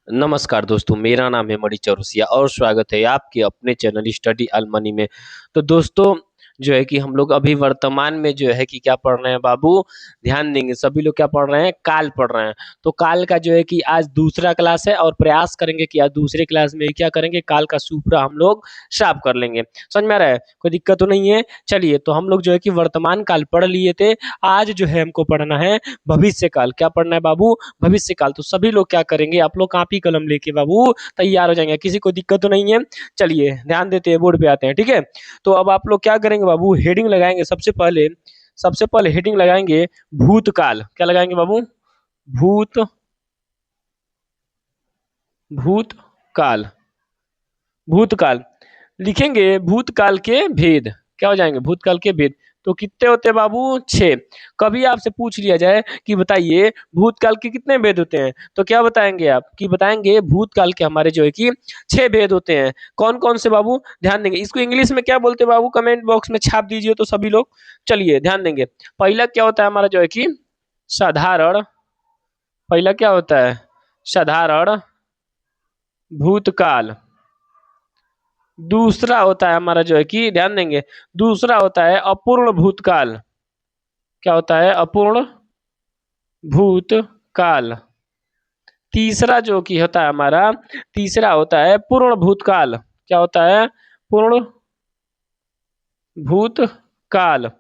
नमस्कार दोस्तों, मेरा नाम है मणि चौरसिया और स्वागत है आपके अपने चैनल स्टडी अलमनी में। तो दोस्तों, जो है कि हम लोग अभी वर्तमान में जो है कि क्या पढ़ रहे हैं बाबू, ध्यान देंगे सभी लोग क्या पढ़ रहे हैं, काल पढ़ रहे हैं। तो काल का जो है कि आज दूसरा क्लास है और प्रयास करेंगे कि आज दूसरे क्लास में क्या करेंगे, काल का सूत्रा हम लोग साफ कर लेंगे। समझ में आ रहा है? कोई दिक्कत तो नहीं है। चलिए, तो हम लोग जो है कि वर्तमान काल पढ़ लिए थे। आज जो है हमको पढ़ना है भविष्य काल। क्या पढ़ना है बाबू? भविष्य काल। तो सभी लोग क्या करेंगे, आप लोग कॉपी कलम लेके बाबू तैयार हो जाएंगे, किसी को दिक्कत तो नहीं है। चलिए ध्यान देते हैं, बोर्ड पे आते हैं। ठीक है, तो अब आप लोग क्या करेंगे बाबू, हेडिंग लगाएंगे। सबसे पहले हेडिंग लगाएंगे भूतकाल। क्या लगाएंगे बाबू? भूत भूतकाल। भूतकाल लिखेंगे, भूतकाल के भेद। क्या हो जाएंगे? भूतकाल के भेद। तो कितने होते हैं बाबू? 6। कभी आपसे पूछ लिया जाए कि बताइए भूतकाल के कितने भेद होते हैं, तो क्या बताएंगे आप? कि बताएंगे भूतकाल के हमारे जो है कि 6 भेद होते हैं। कौन कौन से बाबू? ध्यान देंगे। इसको इंग्लिश में क्या बोलते हैं बाबू? कमेंट बॉक्स में छाप दीजिए तो सभी लोग। चलिए ध्यान देंगे। पहला क्या होता है हमारा जो है कि साधारण। पहला क्या होता है? साधारण भूतकाल। दूसरा होता है हमारा जो है कि ध्यान देंगे, दूसरा होता है अपूर्ण भूतकाल। क्या होता है? अपूर्ण भूतकाल। तीसरा जो कि होता है हमारा, तीसरा होता है पूर्ण भूतकाल। क्या होता है? पूर्ण भूतकाल।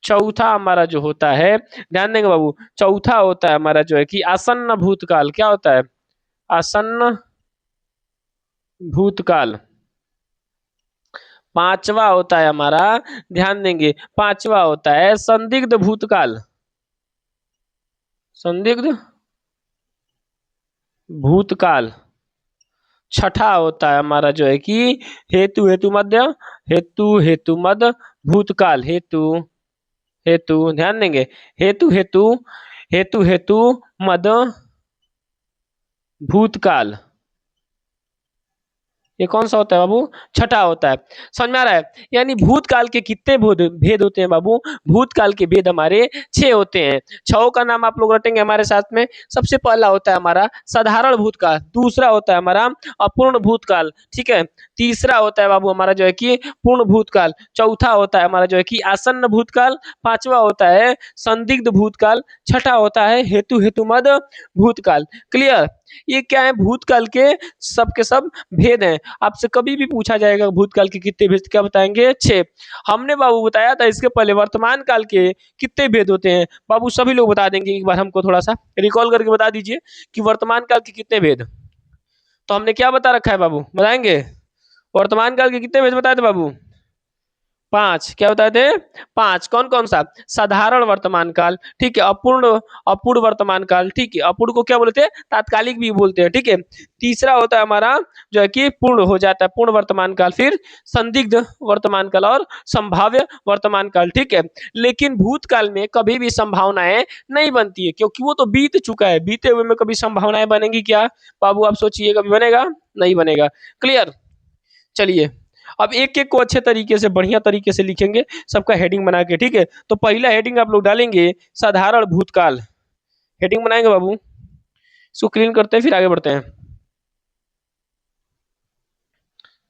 चौथा हमारा जो होता है, ध्यान देंगे बाबू, चौथा होता है हमारा जो है कि आसन्न भूतकाल। क्या होता है? आसन्न भूतकाल। पांचवा होता है हमारा, ध्यान देंगे, पांचवा होता है संदिग्ध भूतकाल। संदिग्ध भूतकाल। छठा होता है हमारा जो है कि हेतु हेतु मध्य। हेतु मध्य भूतकाल। हेतु हेतु ध्यान देंगे, हेतु हेतु हेतु हेतु मध्य भूतकाल। ये कौन सा होता है बाबू? छठा होता है। समझ में आ रहा है? यानी भूतकाल के कितने भेद होते हैं बाबू? भूतकाल के भेद हमारे 6 होते हैं। 6 का नाम आप लोग रटेंगे हमारे साथ में। सबसे पहला होता है हमारा साधारण भूतकाल। दूसरा होता है हमारा अपूर्ण भूतकाल। ठीक है। तीसरा होता है बाबू हमारा जो है कि पूर्ण भूतकाल। चौथा होता है हमारा जो है कि आसन्न भूतकाल। पांचवा होता है संदिग्ध भूतकाल। छठा होता है हेतु हेतु मद भूतकाल। क्लियर? ये क्या है? भूतकाल के सब भेद हैं। आपसे कभी भी पूछा जाएगा भूतकाल के कितने भेद, क्या बताएंगे? 6। हमने बाबू बताया था इसके पहले वर्तमान काल के कितने भेद होते हैं। बाबू सभी लोग बता देंगे, एक बार हमको थोड़ा सा रिकॉल करके बता दीजिए कि वर्तमान काल के कितने भेद। तो हमने क्या बता रखा है बाबू, बताएंगे? वर्तमान काल के कितने भेद बताए थे बाबू? 5। क्या बताए थे? 5। कौन कौन सा? साधारण वर्तमान काल, ठीक है, अपूर्ण अपूर्ण वर्तमान काल, ठीक है, अपूर्ण को क्या बोलते हैं? तात्कालिक भी बोलते हैं। ठीक है। तीसरा होता है हमारा जो है कि पूर्ण हो जाता है, पूर्ण वर्तमान काल। फिर संदिग्ध वर्तमान काल और संभाव्य वर्तमान काल। ठीक है। लेकिन भूतकाल में कभी भी संभावनाएं नहीं बनती है, क्योंकि वो तो बीत चुका है। बीते हुए में कभी संभावनाएं बनेगी क्या बाबू? आप सोचिए, कभी बनेगा? नहीं बनेगा। क्लियर? चलिए, अब एक एक को अच्छे तरीके से, बढ़िया तरीके से लिखेंगे, सबका हेडिंग बना के। ठीक है। तो पहला हेडिंग आप लोग डालेंगे साधारण भूतकाल। हेडिंग बनाएंगे बाबू, इसको क्लीन करते हैं फिर आगे बढ़ते हैं।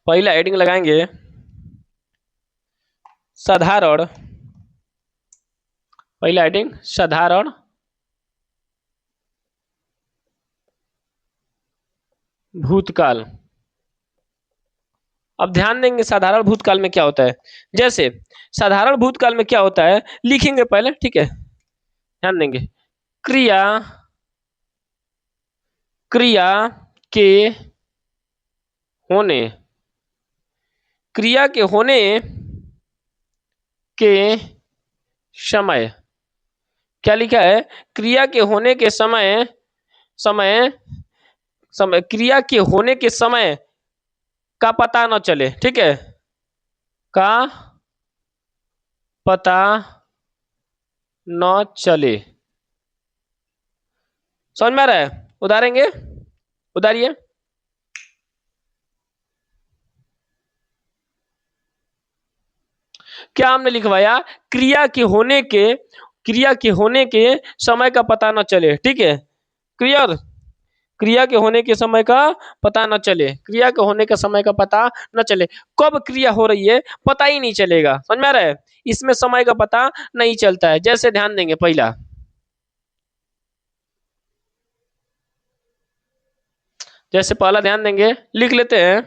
पहला हेडिंग लगाएंगे साधारण। पहला हेडिंग साधारण भूतकाल। अब ध्यान देंगे साधारण भूतकाल में क्या होता है। जैसे साधारण भूतकाल में क्या होता है लिखेंगे पहले। ठीक है, ध्यान देंगे। क्रिया क्रिया के होने, क्रिया के होने के समय। क्या लिखा है? क्रिया के होने के समय, समय समय क्रिया के होने के समय का पता न चले। ठीक है, का पता न चले। समझ में आ रहा है? उदाहरेंगे, उदारिए। क्या हमने लिखवाया? क्रिया के होने के समय का पता न चले। ठीक है, क्लियर? क्रिया के होने के समय का पता न चले, क्रिया के होने के समय का पता न चले। कब क्रिया हो रही है पता ही नहीं चलेगा, समझ में आ रहा है, इसमें समय का पता नहीं चलता है। जैसे ध्यान देंगे, पहला जैसे पहला ध्यान देंगे, लिख लेते हैं,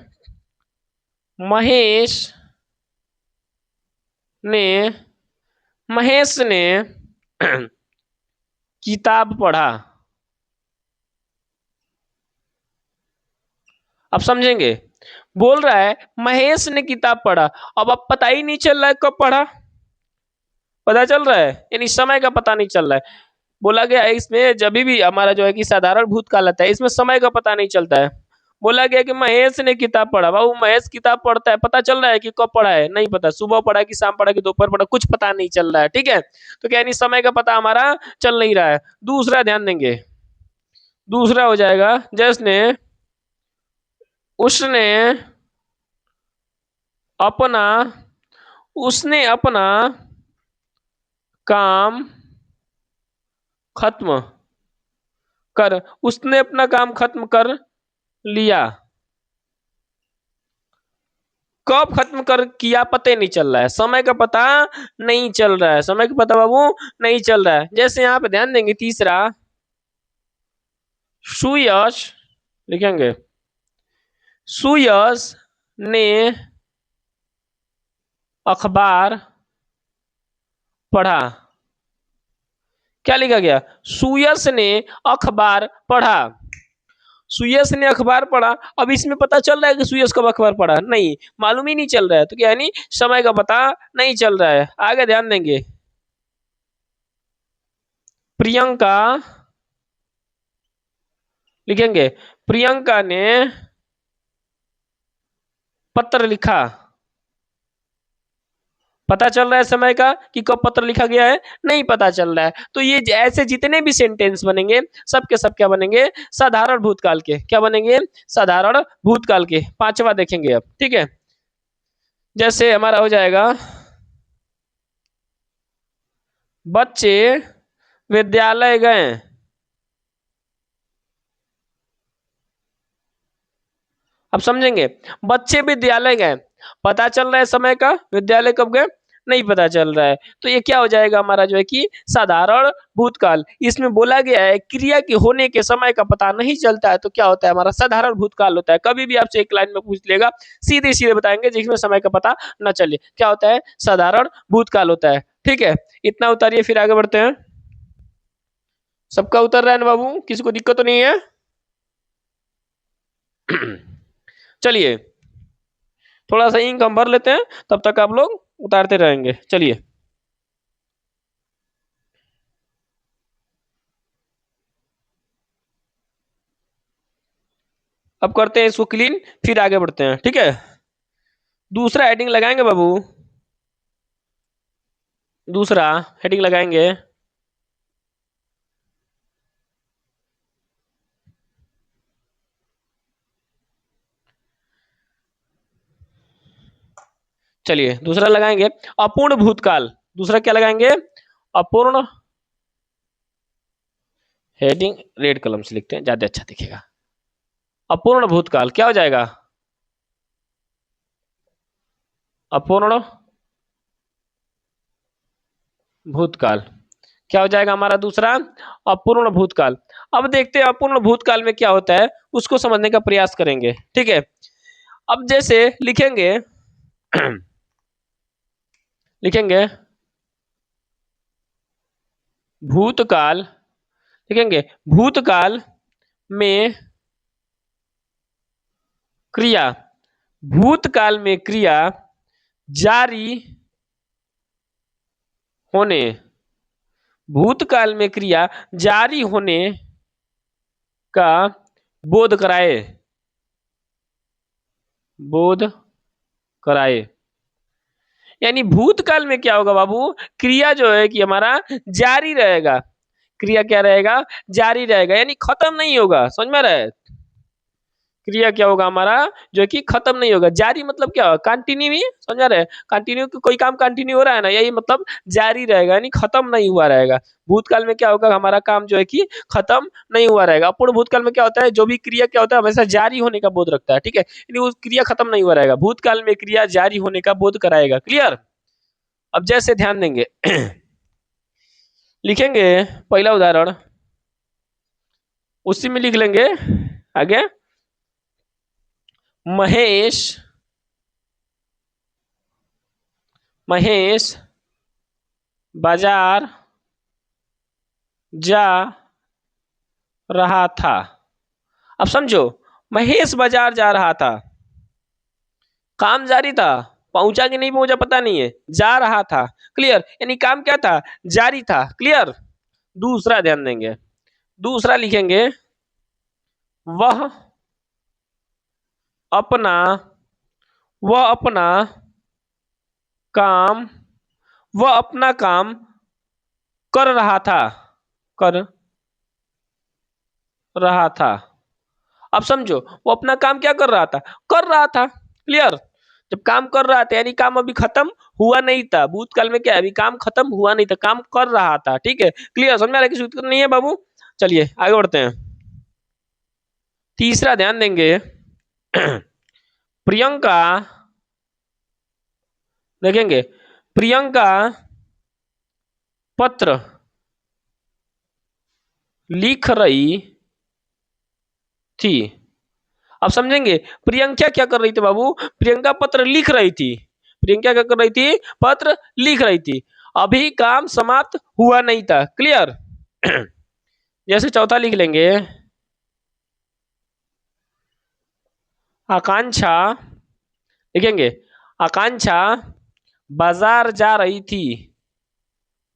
महेश ने महेश ने किताब पढ़ा। अब समझेंगे, बोल रहा है महेश ने किताब पढ़ा। अब पता ही नहीं चल रहा है कब पढ़ा, पता चल रहा है, यानी समय का पता नहीं चल रहा है। बोला गया है इसमें जब भी हमारा जो है कि साधारण भूतकाल आता है, इसमें समय का पता नहीं चलता है। बोला गया कि महेश ने किताब पढ़ा, बाबू महेश किताब पढ़ता है, पता चल रहा है कि कब पढ़ा है, नहीं पता, सुबह पढ़ा कि शाम पढ़ा कि दोपहर पढ़ा, कुछ पता नहीं चल रहा है, ठीक है। तो क्या यानी समय का पता हमारा चल नहीं रहा है। दूसरा ध्यान देंगे, दूसरा हो जाएगा, जैसे उसने अपना उसने अपना काम खत्म कर उसने अपना काम खत्म कर लिया। कब खत्म कर किया पता नहीं चल रहा है, समय का पता नहीं चल रहा है, समय का पता बाबू नहीं चल रहा है। जैसे यहाँ पे ध्यान देंगे, तीसरा सुयश लिखेंगे, सुयश ने अखबार पढ़ा। क्या लिखा गया, सुयश ने अखबार पढ़ा। सुयश ने अखबार पढ़ा, अब इसमें पता चल रहा है कि सुयश कब अखबार पढ़ा, नहीं, मालूम ही नहीं चल रहा है, तो क्या यानी समय का पता नहीं चल रहा है। आगे ध्यान देंगे, प्रियंका लिखेंगे, प्रियंका ने पत्र लिखा। पता चल रहा है समय का कि कब पत्र लिखा गया है, नहीं पता चल रहा है। तो ये ऐसे जितने भी सेंटेंस बनेंगे सब के सब क्या बनेंगे, साधारण भूतकाल के, क्या बनेंगे, साधारण भूतकाल के। पांचवा देखेंगे अब, ठीक है। जैसे हमारा हो जाएगा, बच्चे विद्यालय गए। अब समझेंगे, बच्चे विद्यालय गए, पता चल रहा है समय का, विद्यालय कब गए नहीं पता चल रहा है। तो ये क्या हो जाएगा हमारा जो है कि साधारण भूतकाल। इसमें बोला गया है क्रिया के होने के समय का पता नहीं चलता है, तो क्या होता है, हमारा साधारण भूतकाल होता है। कभी भी आपसे एक लाइन में पूछ लेगा, सीधे सीधे बताएंगे जिसमें समय का पता न चले, क्या होता है, साधारण भूतकाल होता है, ठीक है। इतना उतारिए, फिर आगे बढ़ते हैं। सबका उतर रहा है ना बाबू, किसी को दिक्कत तो नहीं है? चलिए, थोड़ा सा इंक हम भर लेते हैं, तब तक आप लोग उतारते रहेंगे। चलिए, अब करते हैं इसको क्लीन, फिर आगे बढ़ते हैं, ठीक है। दूसरा हेडिंग लगाएंगे बाबू, दूसरा हेडिंग लगाएंगे, चलिए दूसरा लगाएंगे अपूर्ण भूतकाल। दूसरा क्या लगाएंगे, अपूर्ण, हेडिंग रेड कलम से लिखते हैं, ज्यादा अच्छा दिखेगा। अपूर्ण भूतकाल क्या हो जाएगा, अपूर्ण भूतकाल क्या हो जाएगा हमारा दूसरा, अपूर्ण भूतकाल। अब देखते हैं अपूर्ण भूतकाल में क्या होता है, उसको समझने का प्रयास करेंगे, ठीक है। अब जैसे लिखेंगे लिखेंगे भूतकाल, लिखेंगे भूतकाल में क्रिया, भूतकाल में क्रिया जारी होने, भूतकाल में क्रिया जारी होने का बोध कराए, बोध कराए। यानी भूतकाल में क्या होगा बाबू, क्रिया जो है कि हमारा जारी रहेगा, क्रिया क्या रहेगा, जारी रहेगा, यानी खत्म नहीं होगा, समझ में आ रहा है। क्रिया क्या होगा हमारा, जो है कि खत्म नहीं होगा। जारी मतलब क्या होगा, कंटिन्यू ही, समझ रहे हैं? कंटिन्यू, कोई काम कंटिन्यू हो रहा है ना, यही मतलब जारी रहेगा, यानी खत्म नहीं हुआ रहेगा। भूतकाल में क्या होगा, हमारा काम जो है कि खत्म नहीं हुआ रहेगा। अपूर्ण भूतकाल में क्या होता है, जो भी क्रिया क्या होता है, हमेशा जारी होने का बोध रखता है, ठीक है, यानी वो क्रिया खत्म नहीं हुआ रहेगा। भूतकाल में क्रिया जारी होने का बोध कराएगा। क्लियर? अब जैसे ध्यान देंगे लिखेंगे पहला उदाहरण, उसी में लिख लेंगे आगे। महेश महेश बाजार जा रहा था। अब समझो, महेश बाजार जा रहा था, काम जारी था, पहुंचा कि नहीं पहुंचा पता नहीं है, जा रहा था। क्लियर? यानी काम क्या था, जारी था। क्लियर? दूसरा ध्यान देंगे, दूसरा लिखेंगे, वह अपना वह अपना काम वह अपना काम कर रहा था, कर रहा था। अब समझो, वो अपना काम क्या कर रहा था, कर रहा था। क्लियर? जब काम कर रहा था यानी काम अभी खत्म हुआ नहीं था। भूतकाल में क्या है, अभी काम खत्म हुआ नहीं था, काम कर रहा था। ठीक है? क्लियर? समझ में आ रहा है? किसी दिक्कत नहीं है बाबू? चलिए आगे बढ़ते हैं। तीसरा ध्यान देंगे प्रियंका, देखेंगे, प्रियंका पत्र लिख रही थी। अब समझेंगे, प्रियंका क्या कर रही थी बाबू, प्रियंका पत्र लिख रही थी। प्रियंका क्या कर रही थी, पत्र लिख रही थी, अभी काम समाप्त हुआ नहीं था। क्लियर? जैसे चौथा लिख लेंगे, आकांक्षा, लिखेंगे, आकांक्षा बाजार जा रही थी,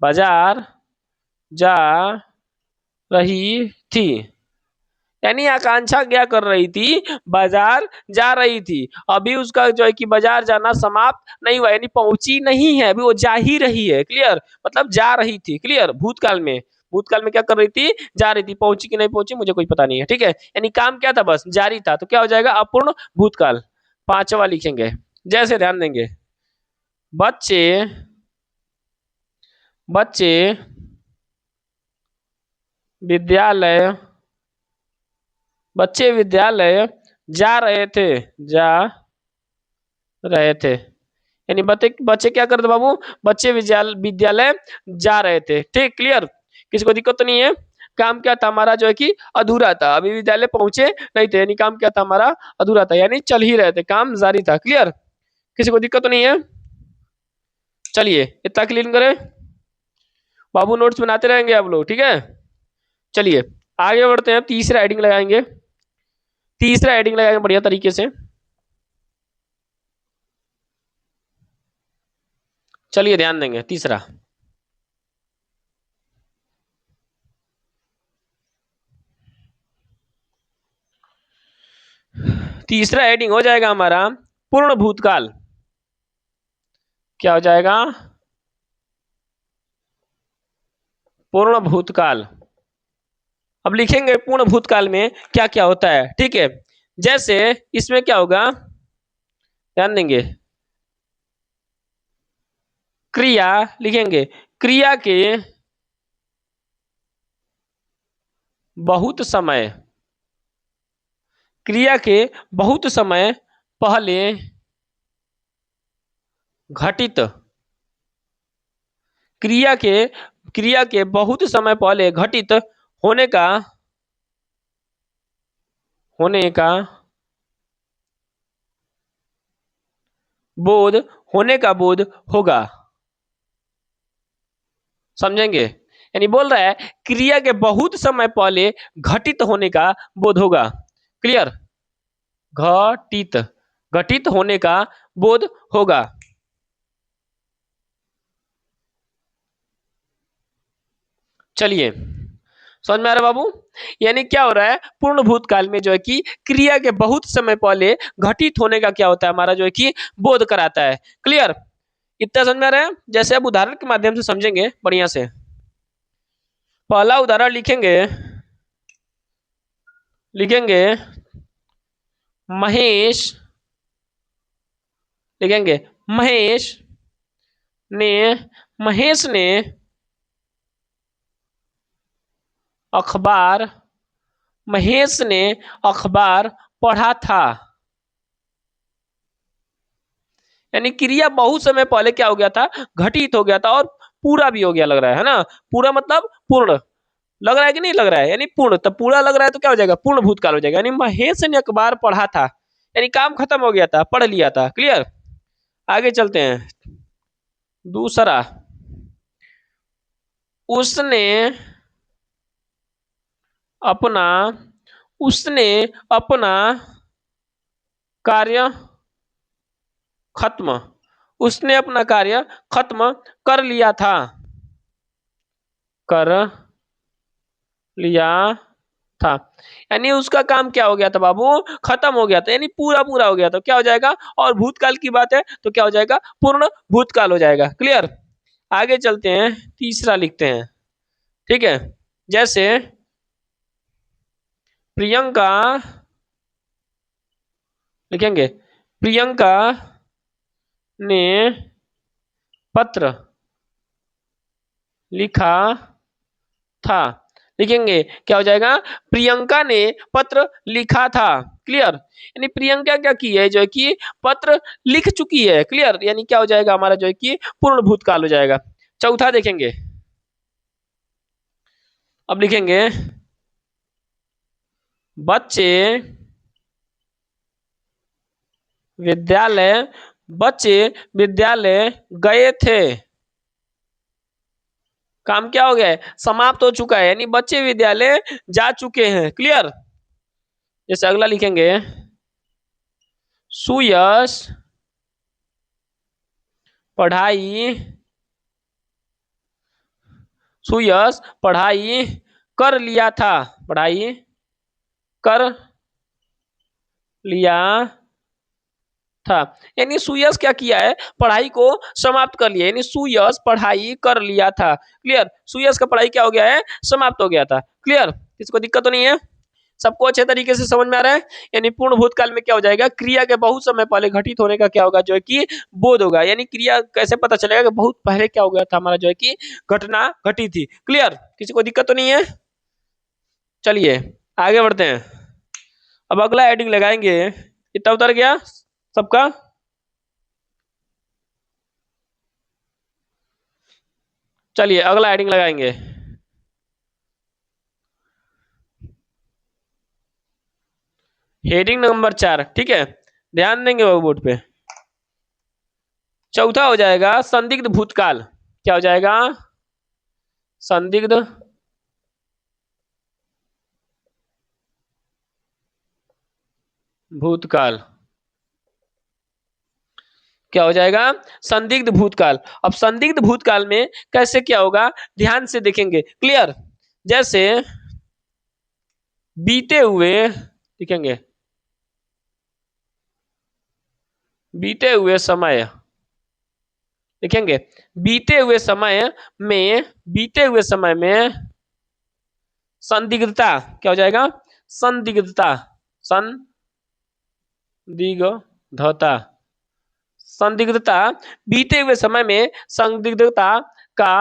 बाजार जा रही थी, यानी आकांक्षा क्या कर रही थी, बाजार जा रही थी, अभी उसका जो है कि बाजार जाना समाप्त नहीं हुआ, यानी पहुंची नहीं है, अभी वो जा ही रही है। क्लियर? मतलब जा रही थी। क्लियर? भूतकाल में, भूतकाल में क्या कर रही थी, जा रही थी, पहुंची कि नहीं पहुंची मुझे कोई पता नहीं है। ठीक है? यानी काम क्या था, बस जारी था, तो क्या हो जाएगा, अपूर्ण भूतकाल। पांचवा लिखेंगे, जैसे ध्यान देंगे, बच्चे बच्चे विद्यालय बच्चे विद्यालय जा रहे थे, जा रहे थे, यानी बच्चे बच्चे क्या करते बाबू, बच्चे विद्यालय जा रहे थे। ठीक? क्लियर? किसी को दिक्कत तो नहीं है? काम क्या था हमारा, जो है कि अधूरा था, अभी विद्यालय पहुंचे नहीं थे, यानी काम क्या था हमारा, अधूरा था, यानी चल ही रहे थे, काम जारी था। क्लियर? किसी को दिक्कत तो नहीं है? चलिए इतना क्लीन करें बाबू, नोट्स बनाते रहेंगे आप लोग। ठीक है? चलिए आगे बढ़ते हैं, तीसरा हेडिंग लगाएंगे, तीसरा हेडिंग लगाएंगे बढ़िया तरीके से। चलिए ध्यान देंगे, तीसरा, तीसरा हेडिंग हो जाएगा हमारा पूर्ण भूतकाल। क्या हो जाएगा, पूर्ण भूतकाल। अब लिखेंगे पूर्ण भूतकाल में क्या क्या होता है। ठीक है? जैसे इसमें क्या होगा, ध्यान देंगे, क्रिया, लिखेंगे, क्रिया के बहुत समय, क्रिया के बहुत समय पहले घटित, क्रिया के क्रिया के बहुत समय पहले घटित होने का होने का बोध होने का बोध होगा। समझेंगे? यानी बोल रहा है क्रिया के बहुत समय पहले घटित होने का बोध होगा। क्लियर? घटित, घटित होने का बोध होगा। चलिए समझ में आ रहा है बाबू? यानी क्या हो रहा है, पूर्ण भूतकाल में जो है कि क्रिया के बहुत समय पहले घटित होने का क्या होता है हमारा, जो है कि बोध कराता है। क्लियर? इतना समझ में आ रहा है? जैसे अब उदाहरण के माध्यम से समझेंगे बढ़िया से। पहला उदाहरण लिखेंगे, लिखेंगे महेश, लिखेंगे महेश ने, महेश ने अखबार, महेश ने अखबार पढ़ा था। यानी क्रिया बहुत समय पहले क्या हो गया था, घटित हो गया था और पूरा भी हो गया लग रहा है ना। पूरा मतलब पूर्ण लग रहा है कि नहीं लग रहा है, यानी पूर्ण, तब पूरा लग रहा है तो क्या हो जाएगा, पूर्ण भूतकाल हो जाएगा। यानी महेश ने अखबार पढ़ा था, यानी काम खत्म हो गया था, पढ़ लिया था। क्लियर। आगे चलते हैं। दूसरा, उसने अपना, उसने अपना कार्य खत्म, उसने अपना कार्य खत्म कर लिया था, कर लिया था। यानी उसका काम क्या हो गया था बाबू, खत्म हो गया था, यानी पूरा पूरा हो गया था। क्या हो जाएगा, और भूतकाल की बात है तो क्या हो जाएगा, पूर्ण भूतकाल हो जाएगा। क्लियर। आगे चलते हैं, तीसरा लिखते हैं। ठीक है। जैसे प्रियंका, लिखेंगे प्रियंका ने पत्र लिखा था, लिखेंगे क्या हो जाएगा, प्रियंका ने पत्र लिखा था। क्लियर। यानी प्रियंका क्या की है, जो है कि पत्र लिख चुकी है। क्लियर। यानी क्या हो जाएगा हमारा, जो है कि पूर्ण भूतकाल हो जाएगा। चौथा देखेंगे, अब लिखेंगे बच्चे विद्यालय, बच्चे विद्यालय गए थे। काम क्या हो गया है, समाप्त हो चुका है, यानी बच्चे विद्यालय जा चुके हैं। क्लियर। जैसे अगला लिखेंगे सुयश पढ़ाई, सुयश पढ़ाई कर लिया था, पढ़ाई कर लिया था। यानी सुयश क्या किया है, पढ़ाई को समाप्त कर लिया, यानी सुयश पढ़ाई कर लिया था। क्लियर। सुयश का पढ़ाई क्या हो गया है, समाप्त हो गया था। क्लियर। किसको दिक्कत तो नहीं है, सबको अच्छे तरीके से समझ में आ रहा है। यानी पूर्ण भूतकाल में क्या हो जाएगा, क्रिया के बहुत समय पहले घटित होने का क्या होगा, जो है कि बोध होगा। यानी क्रिया कैसे पता चलेगा कि बहुत पहले क्या हो गया था हमारा, जो है कि घटना घटी थी। क्लियर। किसी को दिक्कत तो नहीं है। चलिए आगे बढ़ते हैं। अब अगला हेडिंग लगाएंगे, इतना उतर गया सबका। चलिए अगला हेडिंग लगाएंगे, हेडिंग नंबर 4। ठीक है, ध्यान देंगे वो बोर्ड पे। चौथा हो जाएगा संदिग्ध भूतकाल। क्या हो जाएगा, संदिग्ध भूतकाल। क्या हो जाएगा, संदिग्ध भूतकाल। अब संदिग्ध भूतकाल में कैसे क्या होगा, ध्यान से देखेंगे। क्लियर। जैसे बीते हुए, लिखेंगे बीते हुए समय, लिखेंगे बीते हुए समय में, बीते हुए समय में संदिग्धता। क्या हो जाएगा, संदिग्धता, संदिग्धता, संदिग्धता, बीते हुए समय में संदिग्धता का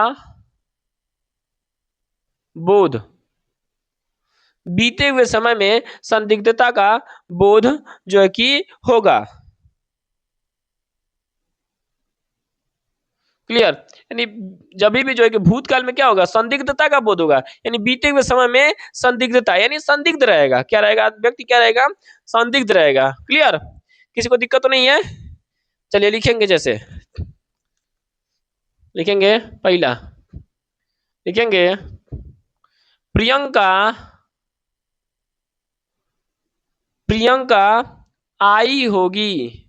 बोध, बीते हुए समय में संदिग्धता का बोध जो है कि होगा। क्लियर। यानी जब भी जो है कि भूतकाल में क्या होगा, संदिग्धता का बोध होगा, यानी बीते हुए समय में संदिग्धता, यानी संदिग्ध रहेगा। क्या रहेगा, व्यक्ति क्या रहेगा, संदिग्ध रहेगा। क्लियर। किसी को दिक्कत तो नहीं है। चलिए लिखेंगे, जैसे लिखेंगे पहला, लिखेंगे प्रियंका, प्रियंका आई होगी,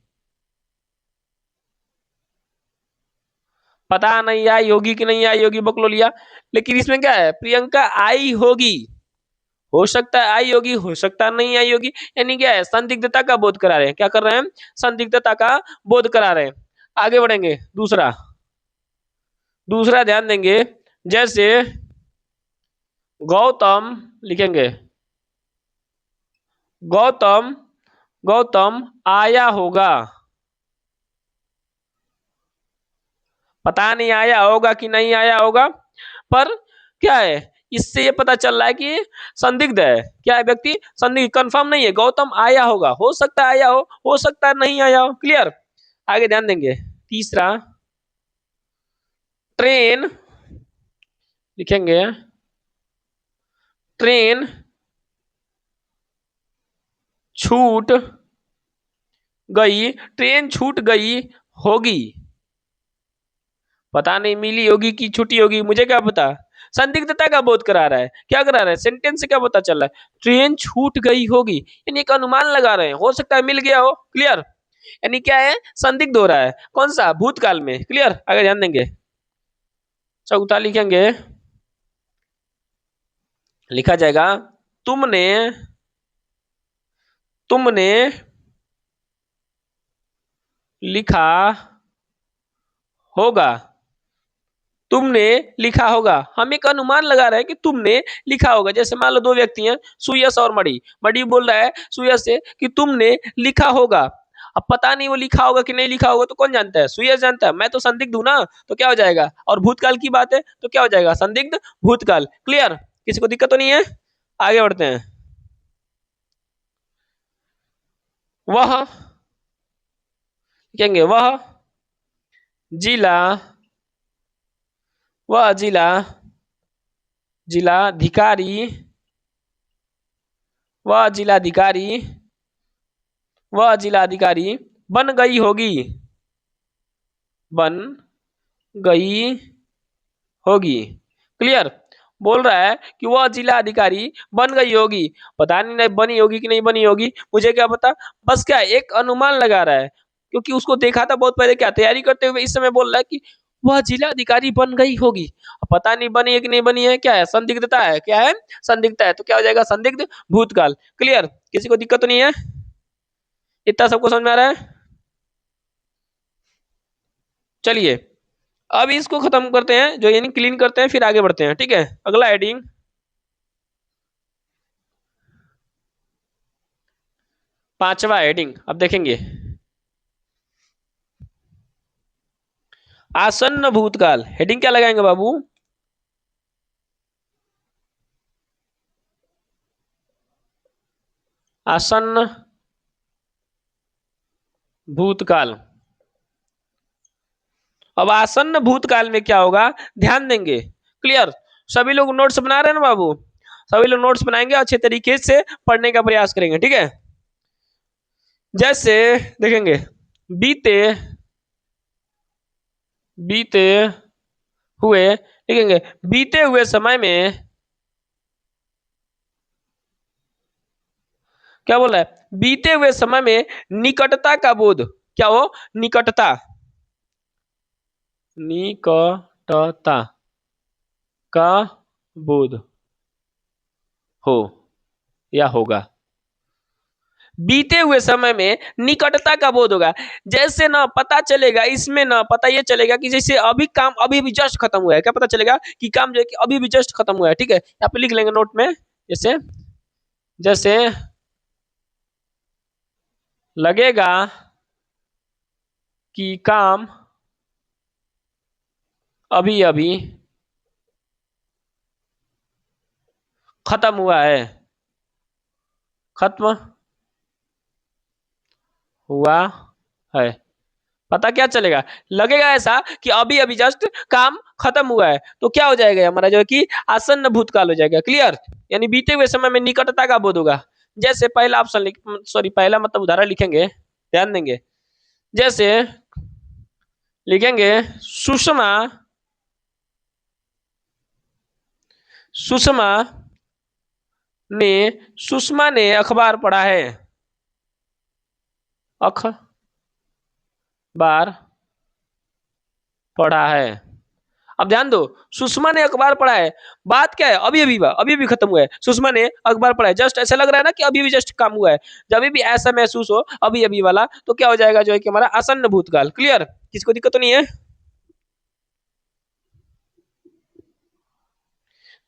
पता नहीं आई होगी कि नहीं आई होगी, बकलो लिया। लेकिन इसमें क्या है, प्रियंका आई होगी, हो सकता है आई होगी, हो सकता है नहीं आई होगी। यानी क्या है, संदिग्धता का बोध करा रहे हैं। क्या कर रहे हैं, संदिग्धता का बोध करा रहे हैं। आगे बढ़ेंगे। दूसरा, दूसरा ध्यान देंगे। जैसे गौतम, लिखेंगे गौतम गौतम आया होगा। पता नहीं आया होगा कि नहीं आया होगा, पर क्या है, इससे ये पता चल रहा है कि ये संदिग्ध है। क्या है व्यक्ति? संदिग्ध, कंफर्म नहीं है। गौतम आया होगा, हो सकता है आया हो सकता है नहीं आया हो। क्लियर? आगे ध्यान देंगे। तीसरा, ट्रेन लिखेंगे, ट्रेन छूट गई, ट्रेन छूट गई होगी। पता नहीं मिली होगी कि छुट्टी होगी, मुझे क्या पता। संदिग्धता का बोध करा रहा है। क्या करा रहा है? सेंटेंस से क्या पता चल रहा है? ट्रेन छूट गई होगी, यानी एक अनुमान लगा रहे हैं, हो सकता है मिल गया हो। क्लियर? यानी क्या है? संदिग्ध हो रहा है। कौन सा? भूतकाल में। क्लियर? आगे ध्यान देंगे। चौथा लिखेंगे, लिखा जाएगा, तुमने तुमने लिखा होगा। तुमने लिखा होगा, हम एक अनुमान लगा रहे हैं कि तुमने लिखा होगा। जैसे मान लो दो व्यक्ति हैं, सुयश और मणि। मणि बोल रहा है सुयश से कि तुमने लिखा होगा। अब पता नहीं वो लिखा होगा कि नहीं लिखा होगा, तो कौन जानता है? सुयश जानता है। मैं तो संदिग्ध हूं ना, तो क्या हो जाएगा? और भूतकाल की बात है तो क्या हो जाएगा? संदिग्ध भूतकाल। क्लियर? किसी को दिक्कत तो नहीं है? आगे बढ़ते हैं। वह कहेंगे, जिला वह जिलाधिकारी वह जिलाधिकारी वह जिलाधिकारी बन गई होगी। बन गई होगी। क्लियर? बोल रहा है कि वह जिला अधिकारी बन गई होगी। पता नहीं बनी होगी कि नहीं बनी होगी, मुझे क्या पता। बस क्या है, एक अनुमान लगा रहा है, क्योंकि उसको देखा था बहुत पहले। क्या तैयारी करते हुए इस समय बोल रहा है कि वह जिला अधिकारी बन गई होगी। अब पता नहीं बनी है कि नहीं बनी है। क्या है? संदिग्धता है। क्या है? संदिग्धता है। तो क्या हो जाएगा? संदिग्ध भूतकाल। क्लियर? किसी को दिक्कत तो नहीं है? इतना सबको समझ में आ रहा है? चलिए, अब इसको खत्म करते हैं, जो यानी क्लीन करते हैं, फिर आगे बढ़ते हैं। ठीक है? अगला हेडिंग, पांचवा हेडिंग अब देखेंगे, आसन्न भूतकाल। हेडिंग क्या लगाएंगे बाबू? आसन्न भूतकाल। अब आसन्न भूतकाल में क्या होगा, ध्यान देंगे। क्लियर? सभी लोग नोट्स बना रहे हैं ना बाबू? सभी लोग नोट्स बनाएंगे, अच्छे तरीके से पढ़ने का प्रयास करेंगे। ठीक है? जैसे देखेंगे, बीते बीते हुए, देखेंगे बीते हुए समय में, क्या बोल रहा है? बीते हुए समय में निकटता का बोध। क्या हो? निकटता, निकटता का बोध हो या होगा। बीते हुए समय में निकटता का बोध होगा। जैसे ना पता चलेगा, इसमें ना पता ये चलेगा कि जैसे अभी काम अभी भी जस्ट खत्म हुआ है। क्या पता चलेगा? कि काम जो है कि अभी भी जस्ट खत्म हुआ है। ठीक है? यहाँ पे लिख लेंगे नोट में, जैसे जैसे लगेगा कि काम अभी अभी खत्म हुआ है। खत्म हुआ है। पता क्या चलेगा? लगेगा ऐसा कि अभी अभी जस्ट काम खत्म हुआ है, तो क्या हो जाएगा हमारा जो है कि आसन्न भूतकाल हो जाएगा। क्लियर? यानी बीते हुए समय में निकटता का बोध होगा। जैसे पहला ऑप्शन सॉरी, पहला मतलब उदाहरण लिखेंगे, ध्यान देंगे। जैसे लिखेंगे, सुषमा सुषमा ने सुषमा ने अखबार पढ़ा है। अखबार पढ़ा है। अब ध्यान दो, सुषमा ने अखबार पढ़ा है। बात क्या है? अभी अभी अभी अभी खत्म हुआ है। सुषमा ने अखबार पढ़ा है, जस्ट ऐसा लग रहा है ना कि अभी अभी जस्ट काम हुआ है। जब भी ऐसा महसूस हो अभी अभी वाला, तो क्या हो जाएगा जो है कि हमारा आसन्न भूतकाल। क्लियर? किसको दिक्कत तो नहीं है?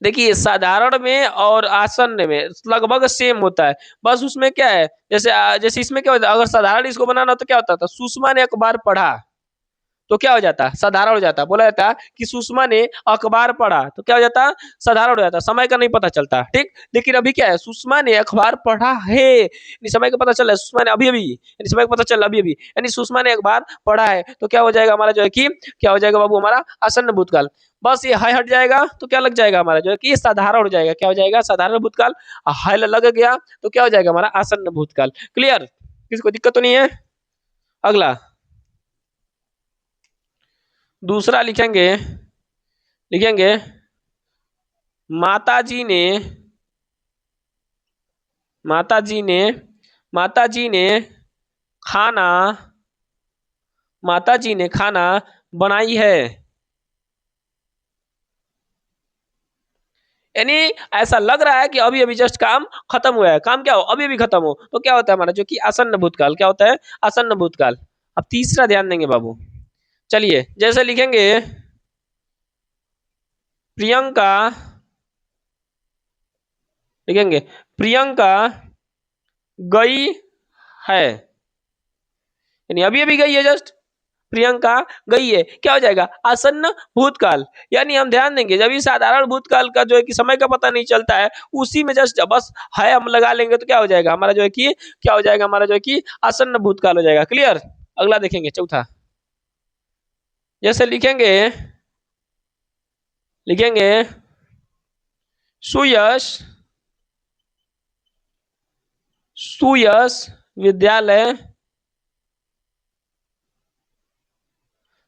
देखिए साधारण में और आसन्न में लगभग सेम होता है। बस उसमें क्या है, जैसे इसमें क्या होता है, अगर साधारण इसको बनाना हो तो क्या होता था, सुषमा ने अखबार पढ़ा तो क्या हो जाता, साधारण हो जाता। बोला जाता कि सुषमा ने अखबार पढ़ा तो क्या हो जाता, साधारण हो जाता, समय का नहीं पता चलता, ठीक। लेकिन अभी क्या है, सुषमा ने अखबार पढ़ा है, यानी समय का पता चल रहा है, सुषमा ने अभी अभी, यानी समय का पता चल रहा अभी अभी, यानी सुषमा ने अखबार पढ़ा है तो क्या हो जाएगा हमारा जो है कि, क्या हो जाएगा बाबू हमारा आसन्न भूतकाल। बस ये हाय हट जाएगा तो क्या लग जाएगा हमारा जो है कि साधारण हो जाएगा, क्या हो जाएगा साधारण भूतकाल। हाय लग गया तो क्या हो जाएगा हमारा आसन्न भूतकाल। क्लियर, किसको दिक्कत तो नहीं है। अगला दूसरा लिखेंगे, लिखेंगे माताजी ने, माताजी ने, माताजी ने खाना, माताजी ने खाना बनाई है। यानी ऐसा लग रहा है कि अभी अभी जस्ट काम खत्म हुआ है, काम क्या हो अभी अभी खत्म हो तो क्या होता है हमारा जो कि आसन्न भूतकाल, क्या होता है आसन्न भूतकाल। अब तीसरा ध्यान देंगे बाबू, चलिए जैसे लिखेंगे प्रियंका, लिखेंगे प्रियंका गई है, यानी अभी अभी गई है जस्ट, प्रियंका गई है, क्या हो जाएगा आसन्न भूतकाल। यानी हम ध्यान देंगे जब ये साधारण भूतकाल का जो है कि समय का पता नहीं चलता है, उसी में जस्ट बस है हम लगा लेंगे तो क्या हो जाएगा हमारा जो है कि, क्या हो जाएगा हमारा जो है कि आसन्न भूतकाल हो जाएगा। क्लियर, अगला देखेंगे चौथा, जैसे लिखेंगे, लिखेंगे सुयश, सुयश विद्यालय,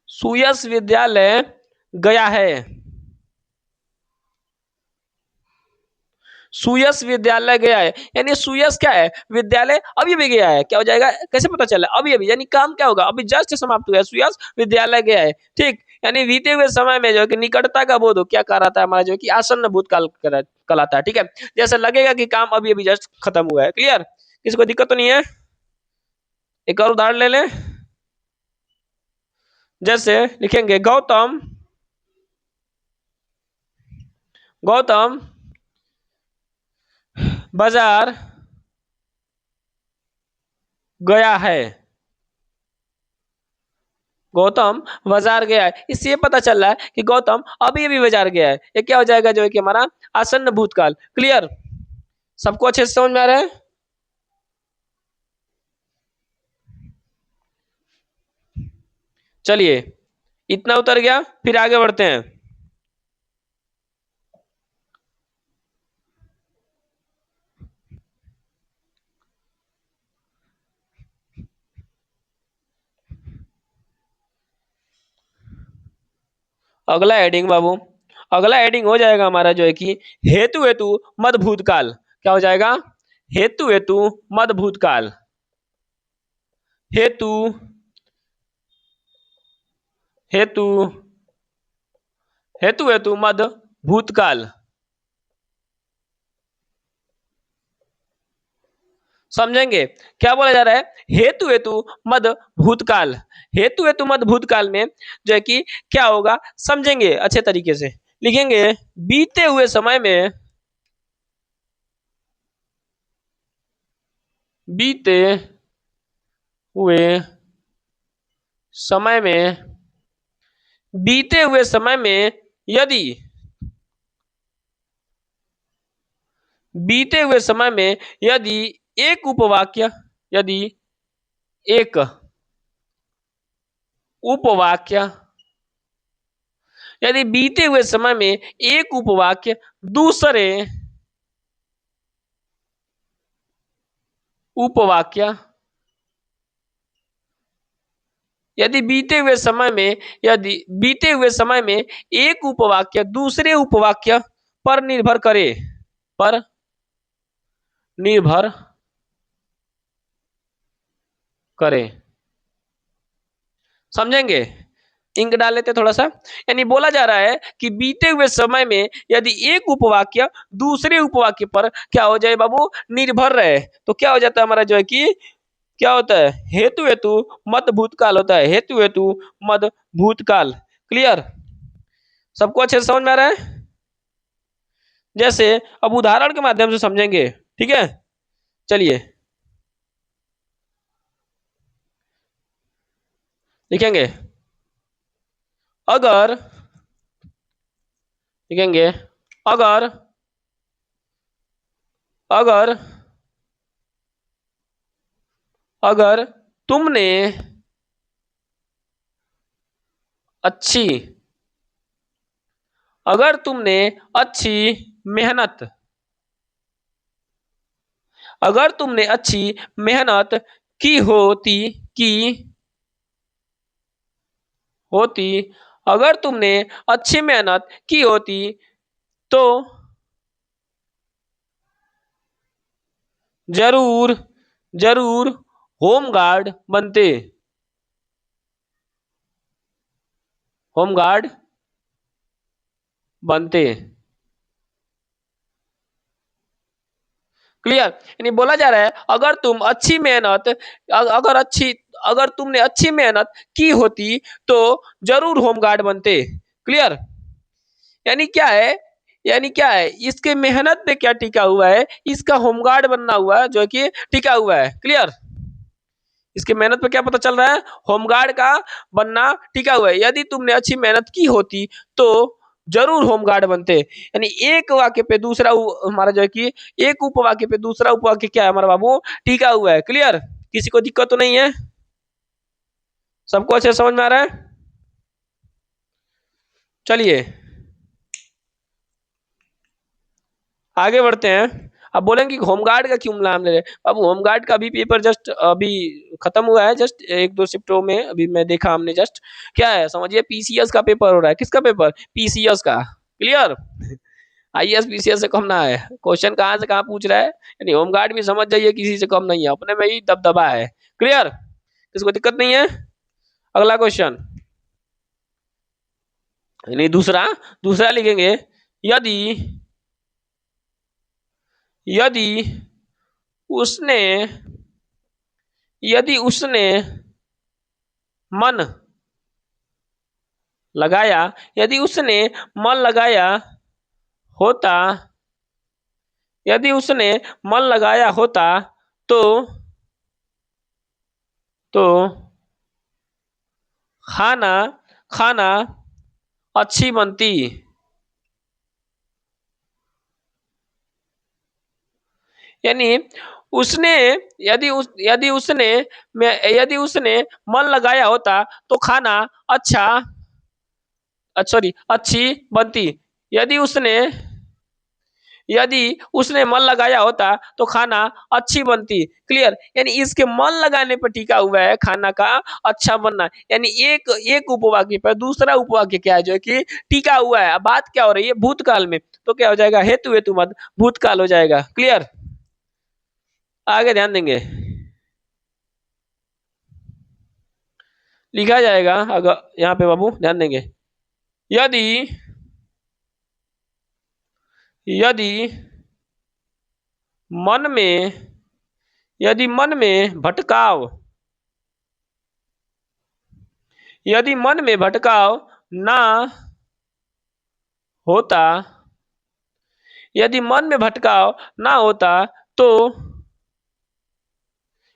सुयश विद्यालय गया है, सुयश विद्यालय गया है, यानी सुयश क्या है विद्यालय अभी भी गया है, क्या हो जाएगा कैसे पता चला अभी अभी, यानी काम क्या होगा अभी जस्ट समाप्त हुआ है, सुयश विद्यालय गया है, ठीक। यानी बीते हुए समय में जो है कि निकटता का बोध हो क्या कराता है हमारा जो है कि आसन्न भूतकाल कहलाता है, ठीक है। जैसे लगेगा कि काम अभी अभी जस्ट खत्म हुआ है। क्लियर, किसी को दिक्कत तो नहीं है। एक और उदाहरण ले लें, जैसे लिखेंगे गौतम, गौतम बाजार गया है, गौतम बाजार गया है, इससे ये पता चल रहा है कि गौतम अभी अभी बाजार गया है, ये क्या हो जाएगा जो है कि हमारा आसन्न भूतकाल। क्लियर, सबको अच्छे से समझ में आ रहा है। चलिए इतना उतर गया, फिर आगे बढ़ते हैं। अगला हेडिंग बाबू, अगला हेडिंग हो जाएगा हमारा जो है कि हेतु हेतु मद भूतकाल, क्या हो जाएगा हेतु हेतु मद भूतकाल, हेतु हेतु हेतु हेतु मद भूतकाल। समझेंगे क्या बोला जा रहा है, हेतु हेतु मद भूतकाल, हेतु हेतु मद भूतकाल में जो है कि क्या होगा समझेंगे अच्छे तरीके से। लिखेंगे बीते हुए समय में, बीते हुए समय में, बीते हुए समय में यदि, बीते हुए समय में यदि एक उपवाक्य, यदि एक उपवाक्य, यदि बीते हुए समय में एक उपवाक्य दूसरे उपवाक्य, यदि बीते हुए समय में, यदि बीते हुए समय में एक उपवाक्य दूसरे उपवाक्य पर निर्भर करे, पर निर्भर करे। समझेंगे, इंक डाल लेते थोड़ा सा। यानी बोला जा रहा है कि बीते हुए समय में यदि एक उपवाक्य दूसरे उपवाक्य पर क्या हो जाए बाबू निर्भर रहे तो क्या हो जाता है हमारा जो है कि, क्या होता है हेतु हेतु मद भूतकाल होता है, हेतु हेतु मद भूतकाल। क्लियर, सबको अच्छे से समझ में आ रहा है। जैसे अब उदाहरण के माध्यम से समझेंगे, ठीक है। चलिए लिखेंगे, अगर लिखेंगे अगर अगर अगर तुमने अच्छी अगर तुमने अच्छी मेहनत अगर तुमने अच्छी मेहनत की की होती अगर तुमने अच्छी मेहनत की होती तो जरूर जरूर होमगार्ड बनते होमगार्ड बनते। क्लियर, यानी बोला जा रहा है अगर तुम अच्छी मेहनत अगर अच्छी अगर तुमने अच्छी मेहनत की होती तो जरूर होमगार्ड बनते। क्लियर, यानी क्या है, यानी क्या है, इसके मेहनत पे क्या टिका हुआ है, इसका होमगार्ड बनना हुआ जो कि टिका हुआ है। क्लियर, इसके मेहनत पे क्या पता चल रहा है, होमगार्ड का बनना टिका हुआ है। यदि तुमने अच्छी मेहनत की होती तो जरूर होमगार्ड बनते। यानी एक वाक्य पे दूसरा हमारा जो है कि एक उपवाक्य पे दूसरा उपवाक्य क्या है हमारा बाबू, टिका हुआ है। क्लियर, किसी को दिक्कत तो नहीं है, सबको अच्छे समझ में आ रहा है। चलिए आगे बढ़ते हैं। अब बोलेंगे कि होमगार्ड का क्यों नाम ले रहे हैं। अब होमगार्ड का भी पेपर जस्ट अभी खत्म हुआ है, जस्ट एक दो शिफ्टों में अभी मैं देखा हमने जस्ट। क्या है समझिए, पीसीएस का पेपर हो रहा है। किसका पेपर, पीसीएस का। क्लियर, आईएएस पीसीएस से कम ना है। क्वेश्चन कहाँ से कहाँ पूछ रहा है, यानी होमगार्ड भी समझ जाइए किसी से कम नहीं है, अपने में ही दबदबा है। क्लियर, किसी को दिक्कत नहीं है। अगला क्वेश्चन, यानी दूसरा दूसरा लिखेंगे, यदि यदि उसने यदि उसने मन लगाया यदि उसने मन लगाया होता यदि उसने मन लगाया होता तो तो खाना खाना अच्छी बनती। यानी उसने यदि उसने मन लगाया होता तो खाना अच्छा सॉरी अच्छी बनती। यदि उसने यदि उसने मन लगाया होता तो खाना अच्छी बनती। क्लियर, यानी इसके मन लगाने पर टिका हुआ है खाना का अच्छा बनना। यानी एक एक उपवाक्य पर दूसरा उपवाक्य क्या है जो है कि टिका हुआ है। अब बात क्या हो रही है, भूतकाल में, तो क्या हो जाएगा, हेतु हेतु मत भूतकाल हो जाएगा। क्लियर, आगे ध्यान देंगे, लिखा जाएगा अगर यहाँ पे बाबू ध्यान देंगे, यदि यदि मन में मन में भटकाव यदि मन में भटकाव ना होता यदि मन में भटकाव ना होता तो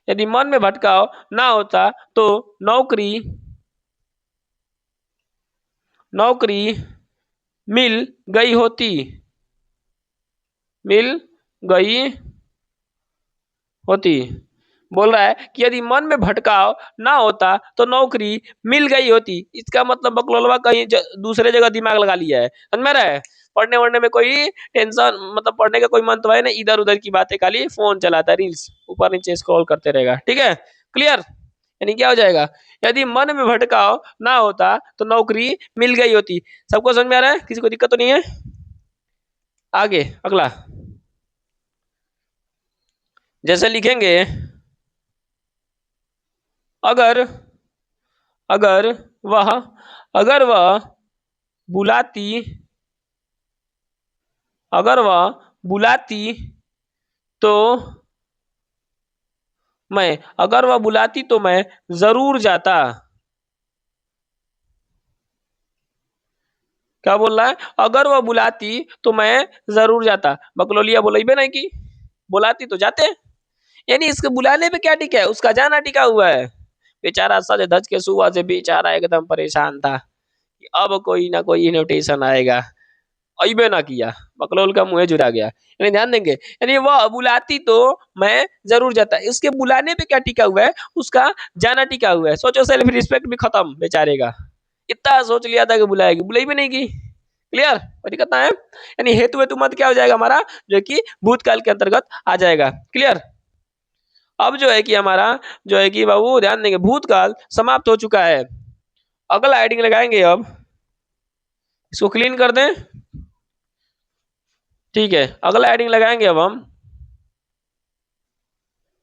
यदि मन में भटकाव ना होता तो नौकरी नौकरी मिल गई होती मिल गई होती। बोल रहा है कि यदि मन में भटकाव ना होता तो नौकरी मिल गई होती। इसका मतलब बकलोलवा कहीं दूसरे जगह दिमाग लगा लिया है, समझ में आ रहा है। पढ़ने वढ़ने में कोई टेंशन मतलब पढ़ने का कोई मन तो है ना, इधर उधर की बातें, खाली फोन चलाता है, रील्स ऊपर नीचे स्क्रॉल करते रहेगा। ठीक है, क्लियर, यानी क्या हो जाएगा, यदि मन में भटकाव ना होता तो नौकरी मिल गई होती। सबको समझ में आ रहा है, किसी को दिक्कत तो नहीं है। आगे अगला, जैसे लिखेंगे, अगर अगर वह अगर वह बुलाती अगर वह बुलाती तो मैं जरूर जाता। क्या बोल रहा है, अगर वह बुलाती तो मैं जरूर जाता। बकलोलिया बोलेबे नहीं की, बुलाती तो जाते। यानी इसके बुलाने पे क्या टिका है, उसका जाना टिका हुआ है। बेचारा सज धज के सुबह से बेचारा एकदम परेशान था कि अब कोई ना कोई इन्विटेशन आएगा, अइबे ना किया, बकलोल का मुंह जुड़ा गया। यानी ध्यान देंगे, यानी वह बुलाती तो मैं जरूर जाता, इसके बुलाने पे क्या टिका हुआ है, उसका जाना टिका हुआ है। सोचो, सेल्फ रिस्पेक्ट भी खत्म बेचारे का, इतना सोच लिया था कि बुलाएगी, बुलाई भी नहीं की। क्लियर, कोई दिक्कत ना है। यानी हेतु हेतु मत क्या हो जाएगा हमारा, जो कि भूतकाल के अंतर्गत आ जाएगा। क्लियर। अब जो है कि हमारा जो है कि बाबू ध्यान देंगे, भूतकाल समाप्त हो चुका है। अगला हेडिंग लगाएंगे, अब इसको क्लीन कर दें। ठीक है, अगला हेडिंग लगाएंगे अब हम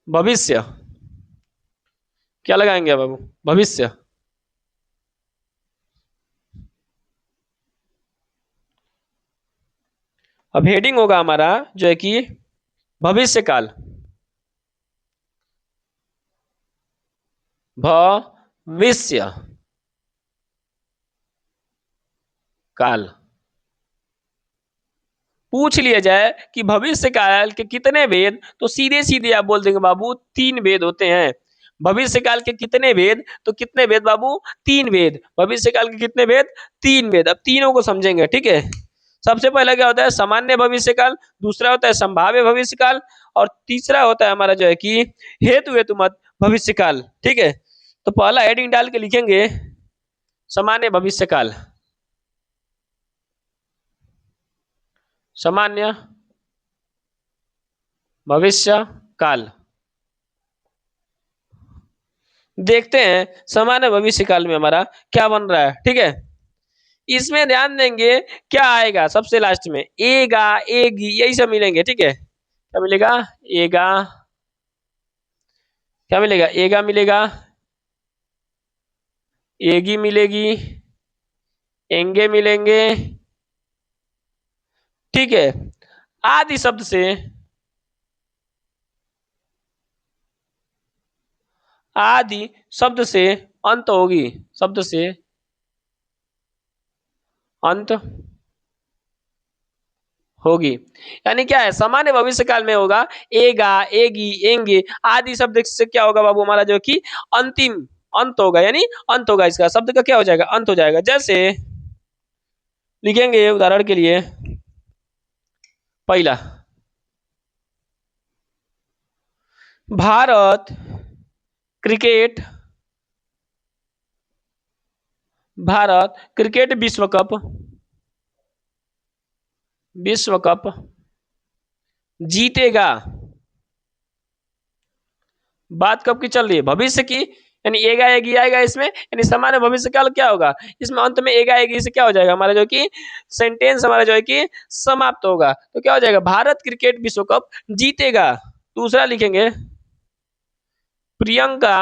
भविष्य। क्या लगाएंगे अब बाबू, भविष्य। अब हेडिंग होगा हमारा जो है कि भविष्य काल। भविष्य काल। पूछ लिया जाए कि भविष्य काल के कितने वेद, तो सीधे सीधे आप बोल देंगे बाबू 3 वेद होते हैं। भविष्य काल के कितने वेद, तो कितने वेद बाबू, 3 वेद। भविष्य काल के कितने वेद, 3 वेद। अब तीनों को समझेंगे, ठीक है। सबसे पहला क्या होता है, सामान्य भविष्य काल। दूसरा होता है संभाव्य भविष्य काल। और तीसरा होता है हमारा जो है कि हेतु हेतु मत भविष्य काल। ठीक है, तो पहला हेडिंग डाल के लिखेंगे सामान्य भविष्य काल। सामान्य भविष्य काल। देखते हैं सामान्य भविष्य काल में हमारा क्या बन रहा है। ठीक है, इसमें ध्यान देंगे क्या आएगा सबसे लास्ट में, एगा एगी यही सब मिलेंगे। ठीक है, क्या मिलेगा, एगा, क्या मिलेगा, एगा मिलेगा, एगी मिलेगी, एंगे मिलेंगे। ठीक है, आदि शब्द से, आदि शब्द से अंत होगी, शब्द से अंत होगी। यानी क्या है, सामान्य भविष्य काल में होगा एगा एगी एंगे आदि शब्द से क्या होगा बाबू, हमारा जो कि अंतिम अंत होगा, यानी अंत होगा, इसका शब्द का क्या हो जाएगा, अंत हो जाएगा। जैसे लिखेंगे उदाहरण के लिए, पहला, भारत क्रिकेट, भारत क्रिकेट विश्व कप, विश्व कप जीतेगा। बात कब की चल रही है, भविष्य की। यानी एगा एगी आएगा इसमें, यानी सामान्य भविष्य काल क्या होगा, इसमें अंत में एगा एगी से क्या हो जाएगा, हमारा जो कि सेंटेंस हमारा जो है कि समाप्त होगा। तो क्या हो जाएगा, भारत क्रिकेट विश्व कप जीतेगा। दूसरा लिखेंगे, प्रियंका,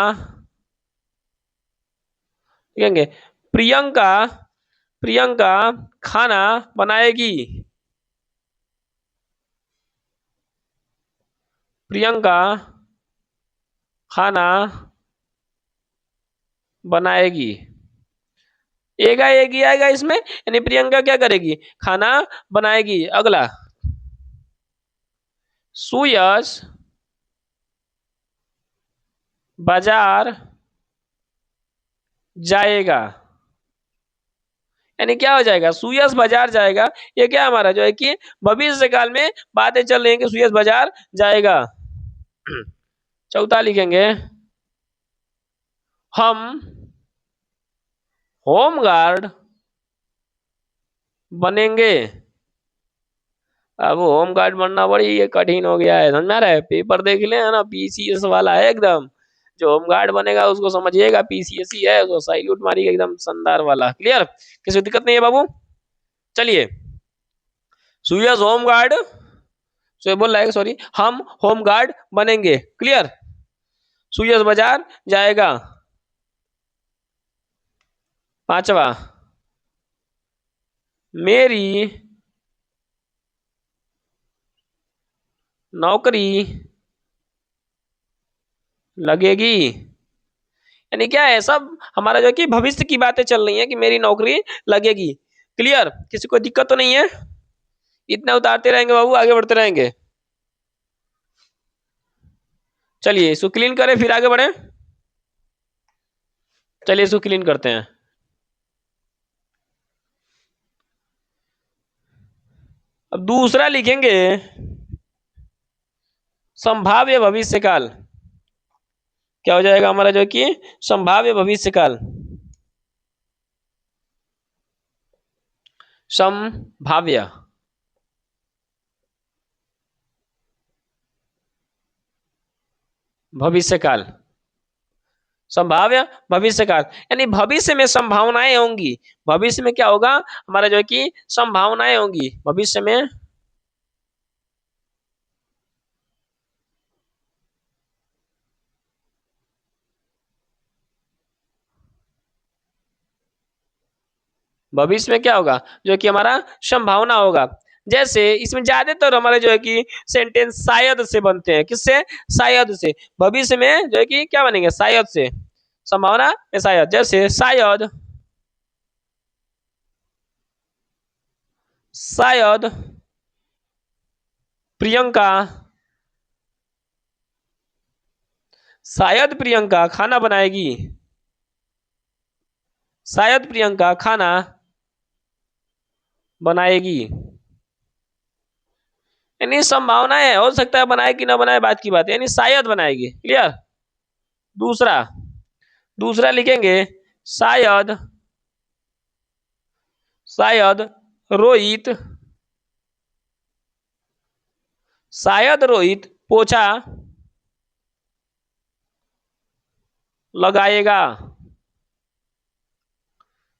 लिखेंगे प्रियंका, प्रियंका खाना बनाएगी, प्रियंका खाना बनाएगी। एगा एगी आएगा इसमें, यानी प्रियंका क्या करेगी, खाना बनाएगी। अगला, सुयश बाजार जाएगा। यानी क्या हो जाएगा, सुयश बाजार जाएगा। ये क्या हमारा जो है कि भविष्य काल में बातें चल रही हैं कि सुयश बाजार जाएगा। चौथा लिखेंगे, हम होमगार्ड बनेंगे। अब होमगार्ड बनना बड़ी ये कठिन हो गया है, समझ में आ रहा है। पेपर देख ले, है ना, पीसीएस वाला है एकदम। जो होमगार्ड बनेगा उसको समझिएगा पीसीएस ही है, उसको सैल्यूट मारिएगा एकदम शानदार वाला। क्लियर, किसी दिक्कत नहीं है बाबू। चलिए, सुयश होमगार्ड, सो बोल रहा है सॉरी, हम होमगार्ड बनेंगे। क्लियर, सुयश बाजार जाएगा। पांचवा, मेरी नौकरी लगेगी। यानी क्या है, सब हमारा जो कि भविष्य की बातें चल रही है कि मेरी नौकरी लगेगी। क्लियर, किसी को दिक्कत तो नहीं है? इतना उतारते रहेंगे बाबू, आगे बढ़ते रहेंगे। चलिए इसको क्लीन करें फिर आगे बढ़े। चलिए इसको क्लीन करते हैं। अब दूसरा लिखेंगे संभाव्य भविष्यकाल। क्या हो जाएगा हमारा जो कि संभाव्य भविष्यकाल। संभाव्य भविष्यकाल। संभाव्य भविष्यकाल यानी भविष्य में संभावनाएं होंगी। भविष्य में क्या होगा हमारा जो है कि संभावनाएं होंगी भविष्य में। भविष्य में क्या होगा जो कि हमारा संभावना होगा। जैसे इसमें ज्यादातर हमारे जो है कि सेंटेंस शायद से बनते हैं। किससे? शायद से। भविष्य में जो है कि क्या बनेंगे? शायद से। संभावना में शायद। जैसे शायद, शायद प्रियंका, शायद प्रियंका खाना बनाएगी। शायद प्रियंका खाना बनाएगी। यानी संभावना है, हो सकता है बनाए कि ना बनाए बात की बात है, यानी शायद बनाएगी। क्लियर। दूसरा, दूसरा लिखेंगे शायद, शायद रोहित, शायद रोहित पोछा लगाएगा।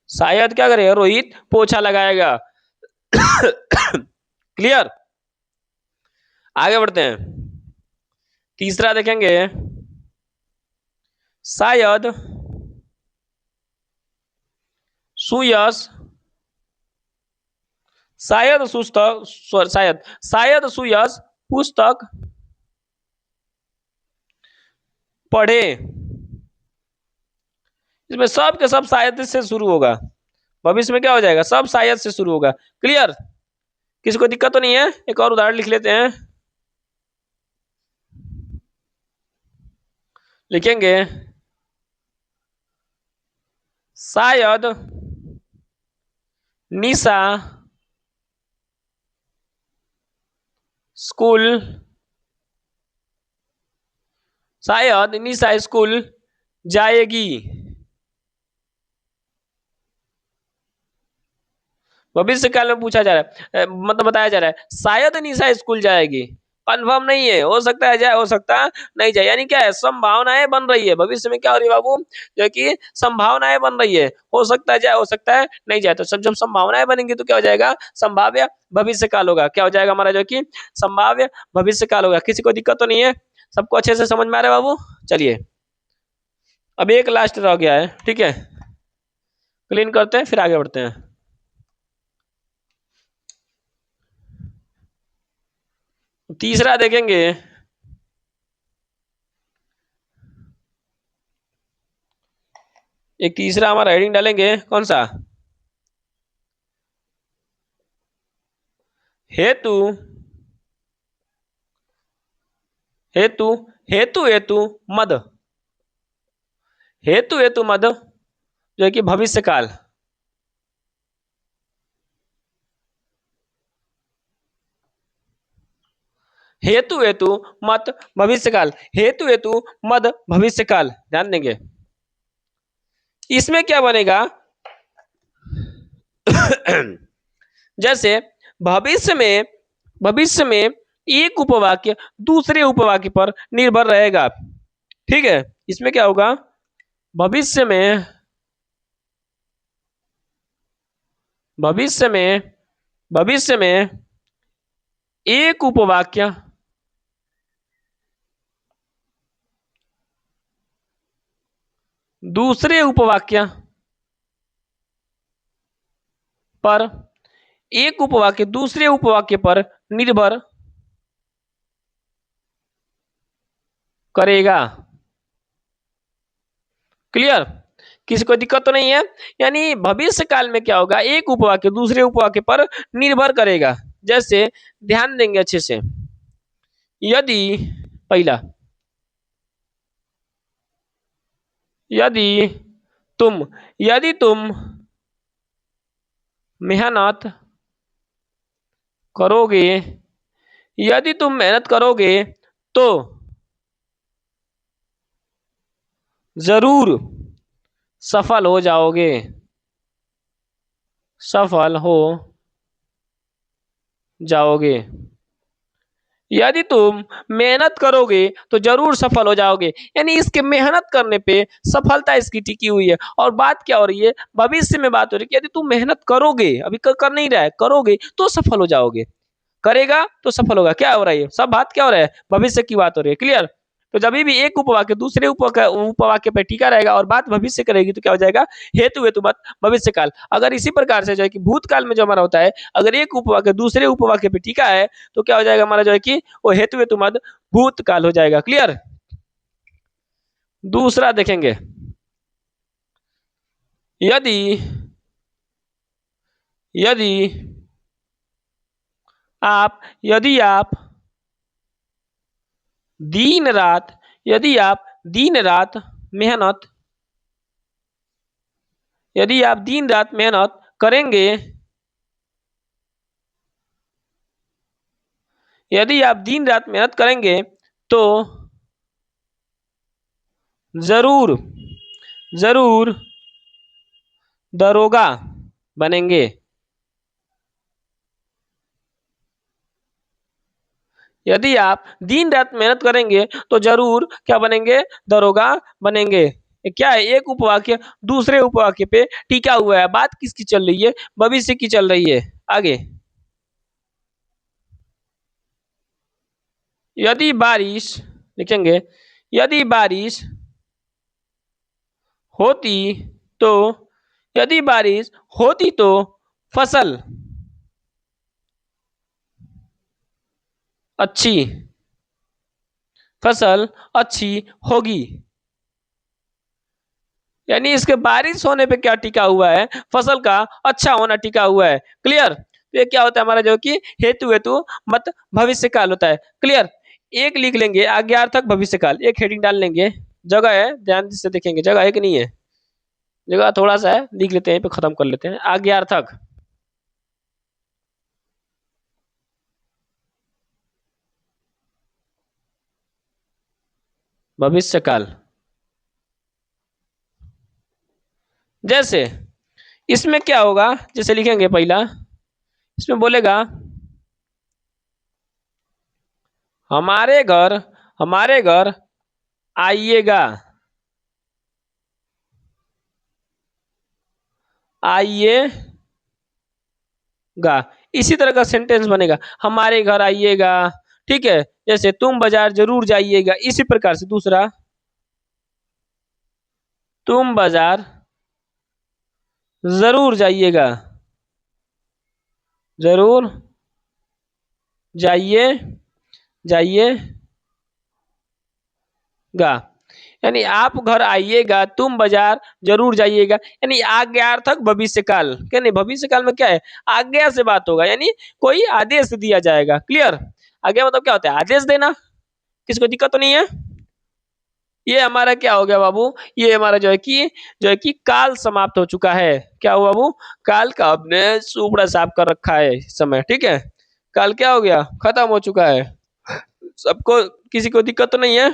शायद क्या करेगा? रोहित पोछा लगाएगा। क्लियर। आगे बढ़ते हैं। तीसरा देखेंगे शायद सुयश, शायद पुस्तक, शायद शायद सुयश पुस्तक पढ़े। इसमें सब के सब शायद से शुरू होगा। भविष्य में क्या हो जाएगा? सब शायद से शुरू होगा। क्लियर। किसी को दिक्कत तो नहीं है? एक और उदाहरण लिख लेते हैं। लिखेंगे शायद निशा स्कूल, शायद निशा स्कूल जाएगी। भविष्य काल में पूछा जा रहा है, मतलब बताया जा रहा है शायद निशा स्कूल जाएगी। कंफर्म नहीं है, हो सकता है जाए, हो सकता है नहीं जाए। यानी क्या है? संभावनाएं बन रही है। भविष्य में क्या हो रही है बाबू? जो कि संभावनाएं बन रही है। हो सकता है जाए, हो सकता है नहीं जाए। तो सब जब संभावनाएं बनेंगी तो क्या हो जाएगा? संभाव्य भविष्य काल होगा। क्या हो जाएगा हमारा? जो कि संभाव्य भविष्य काल होगा। किसी को दिक्कत तो नहीं है? सबको अच्छे से समझ में आ रहा है बाबू? चलिए अब एक लास्ट रह गया है, ठीक है, क्लीन करते हैं फिर आगे बढ़ते हैं। तीसरा देखेंगे एक तीसरा हमारा हेडिंग डालेंगे कौन सा? हेतु, हेतु, हेतु हेतु मद, हेतु हेतु मद जो है कि भविष्य काल। हेतु हेतु मत भविष्य काल, हेतु हेतु मद भविष्य काल। ध्यान देंगे इसमें क्या बनेगा। जैसे भविष्य में, भविष्य में एक उपवाक्य दूसरे उपवाक्य पर निर्भर रहेगा। ठीक है, इसमें क्या होगा? भविष्य में, भविष्य में, भविष्य में एक उपवाक्य दूसरे उपवाक्य पर, एक उपवाक्य दूसरे उपवाक्य पर निर्भर करेगा। क्लियर। किसी को दिक्कत तो नहीं है। यानी भविष्य काल में क्या होगा, एक उपवाक्य दूसरे उपवाक्य पर निर्भर करेगा। जैसे ध्यान देंगे अच्छे से, यदि पहला, यदि तुम, यदि तुम मेहनत करोगे, यदि तुम मेहनत करोगे तो जरूर सफल हो जाओगे, सफल हो जाओगे। यदि तुम मेहनत करोगे तो जरूर सफल हो जाओगे। यानी इसके मेहनत करने पे सफलता इसकी टिकी हुई है। और बात क्या हो रही है, भविष्य में बात हो रही है कि यदि तुम मेहनत करोगे, अभी कर नहीं रहा है, करोगे तो सफल हो जाओगे, करेगा तो सफल होगा। क्या हो रहा है, सब बात क्या हो रहा है, भविष्य की बात हो रही है। क्लियर। तो जब भी एक उपवाक्य दूसरे उपवाक्य पे टीका रहेगा और बात भविष्य करेगी तो क्या हो जाएगा, हेतु हेतु मत भविष्य काल। अगर इसी प्रकार से जो है कि भूतकाल में जो हमारा होता है, अगर एक उपवाक्य दूसरे उपवाक्य पे टीका है तो क्या हो जाएगा हमारा जो है कि वो हेतु हेतु मत भूतकाल हो जाएगा। क्लियर। दूसरा देखेंगे, यदि, यदि यदि आप दिन रात, यदि आप दिन रात मेहनत, यदि आप दिन रात मेहनत करेंगे, यदि आप दिन रात मेहनत करेंगे तो जरूर, जरूर दरोगा बनेंगे। यदि आप दिन रात मेहनत करेंगे तो जरूर क्या बनेंगे, दरोगा बनेंगे। ये क्या है, एक उपवाक्य दूसरे उपवाक्य पे टिका हुआ है। बात किसकी चल रही है, भविष्य की चल रही है। आगे, यदि बारिश लिखेंगे, यदि बारिश होती तो, यदि बारिश होती तो फसल अच्छी, फसल अच्छी होगी। यानी इसके बारिश होने पे क्या टिका हुआ है, फसल का अच्छा होना टिका हुआ है। क्लियर। तो ये क्या होता है हमारा जो कि हेतु हेतु मत भविष्य काल होता है। क्लियर। एक लिख लेंगे आज्ञार्थक भविष्य काल, एक हेडिंग डाल लेंगे। जगह है, ध्यान से देखेंगे, जगह है कि नहीं है, जगह थोड़ा सा है, लिख लेते हैं, पे खत्म कर लेते हैं। आज्ञार्थक भविष्य काल। जैसे इसमें क्या होगा, जैसे लिखेंगे पहला, इसमें बोलेगा हमारे घर, हमारे घर आइएगा, आइएगा। इसी तरह का सेंटेंस बनेगा, हमारे घर आइएगा। ठीक है। जैसे तुम बाजार जरूर जाइएगा, इसी प्रकार से दूसरा, तुम बाजार जरूर जाइएगा, जरूर जाइए, जाइएगा। यानी आप घर आइएगा, तुम बाजार जरूर जाइएगा। यानी आज्ञार्थक भविष्य काल, क्या नहीं, भविष्य काल में क्या है, आज्ञा से बात होगा, यानी कोई आदेश दिया जाएगा। क्लियर। आज्ञा मतलब क्या होता है, आदेश देना। किसको दिक्कत तो नहीं है। ये हमारा क्या हो गया बाबू, ये हमारा जो है कि काल समाप्त हो चुका है। क्या हुआ बाबू, काल का हमने सुपड़ा साफ कर रखा है इस समय। ठीक है। काल क्या हो गया, खत्म हो चुका है। सबको, किसी को दिक्कत तो नहीं है।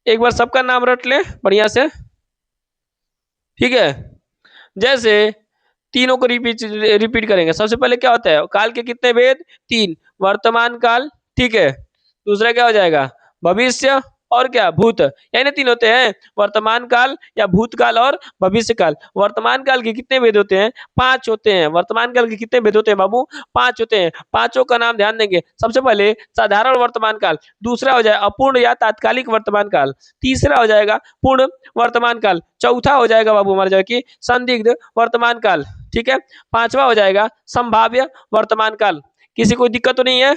एक बार सबका नाम रट ले बढ़िया से। ठीक है। जैसे तीनों को रिपीट रिपीट करेंगे। सबसे पहले क्या होता है, काल के कितने भेद, तीन। वर्तमान काल, ठीक है। दूसरा क्या हो जाएगा, भविष्य, और क्या, भूत। यानी तीन होते हैं, वर्तमान काल या भूतकाल और भविष्य काल। वर्तमान काल के कितने भेद होते हैं, पांच होते हैं। वर्तमान काल के कितने भेद होते हैं बाबू, पांच होते हैं। पांचों का नाम ध्यान देंगे। सबसे पहले साधारण वर्तमान काल, दूसरा हो जाए अपूर्ण या तात्कालिक वर्तमान काल, तीसरा हो जाएगा पूर्ण वर्तमान काल, चौथा हो जाएगा बाबू हमारा जो है कि संदिग्ध वर्तमान काल। ठीक है। पांचवा हो जाएगा संभाव्य वर्तमान काल। किसी को दिक्कत तो नहीं है।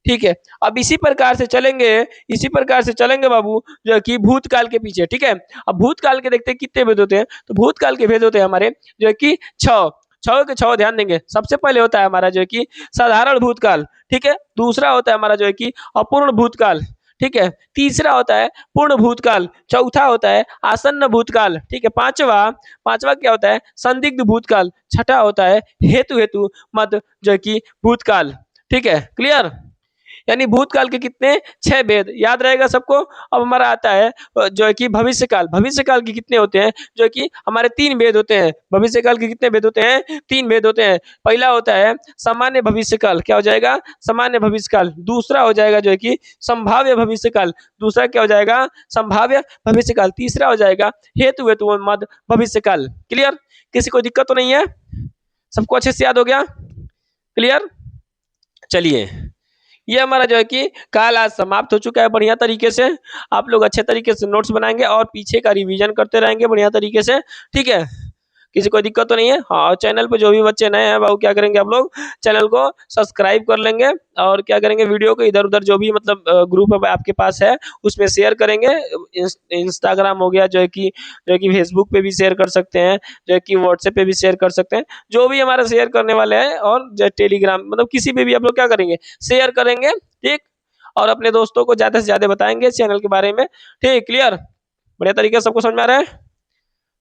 ठीक है। अब इसी प्रकार से चलेंगे, इसी प्रकार से चलेंगे बाबू जो है कि भूतकाल के पीछे, ठीक है। अब भूतकाल के देखते हैं कितने भेद होते हैं, तो भूतकाल के भेद होते हैं हमारे जो है कि 6, 6 के 6 ध्यान देंगे। सबसे पहले होता है हमारा जो है कि साधारण भूतकाल, ठीक है। दूसरा होता है हमारा जो है कि अपूर्ण भूतकाल, ठीक है। तीसरा होता है पूर्ण भूतकाल, चौथा होता है आसन्न भूतकाल, ठीक है। पांचवा क्या होता है, संदिग्ध भूतकाल, छठा होता है हेतु मद जो है कि भूतकाल, ठीक है। क्लियर? यानी भूतकाल के कितने, 6 भेद याद रहेगा सबको। अब हमारा आता है जो है कि भविष्यकाल, भविष्यकाल के कितने होते हैं, जो है कि हमारे 3 भेद होते हैं। भविष्यकाल के कितने भेद होते हैं, 3 भेद होते हैं। पहला होता है सामान्य भविष्यकाल, क्या हो जाएगा, सामान्य भविष्यकाल। दूसरा हो जाएगा जो है कि संभाव्य भविष्यकाल, दूसरा क्या हो जाएगा, संभाव्य भविष्यकाल। तीसरा हो जाएगा हेतु मद भविष्यकाल। क्लियर? किसी को दिक्कत तो नहीं है, सबको अच्छे से याद हो गया? क्लियर? चलिए, ये हमारा जो है कि काल आज समाप्त हो चुका है बढ़िया तरीके से। आप लोग अच्छे तरीके से नोट्स बनाएंगे और पीछे का रिवीजन करते रहेंगे बढ़िया तरीके से, ठीक है। किसी को दिक्कत तो नहीं है? हाँ, चैनल पे जो भी बच्चे नए हैं वो क्या करेंगे, आप लोग चैनल को सब्सक्राइब कर लेंगे और क्या करेंगे, वीडियो को इधर उधर जो भी मतलब ग्रुप है आपके पास है उसमें शेयर करेंगे। इंस्टाग्राम हो गया जो है कि फेसबुक पे भी शेयर कर सकते हैं, जो है कि व्हाट्सएप पे भी शेयर कर सकते हैं, जो भी हमारा शेयर करने वाले हैं। और जो टेलीग्राम मतलब किसी पे भी आप लोग क्या करेंगे, शेयर करेंगे, ठीक। और अपने दोस्तों को ज्यादा से ज्यादा बताएंगे इस चैनल के बारे में, ठीक। क्लियर? बढ़िया तरीके से सबको समझ में आ रहा है?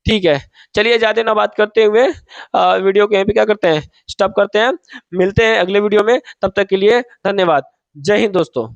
ठीक है। चलिए ज़्यादा ना बात करते हुए वीडियो को यहीं पे क्या करते हैं, स्टॉप करते हैं। मिलते हैं अगले वीडियो में, तब तक के लिए धन्यवाद। जय हिंद दोस्तों।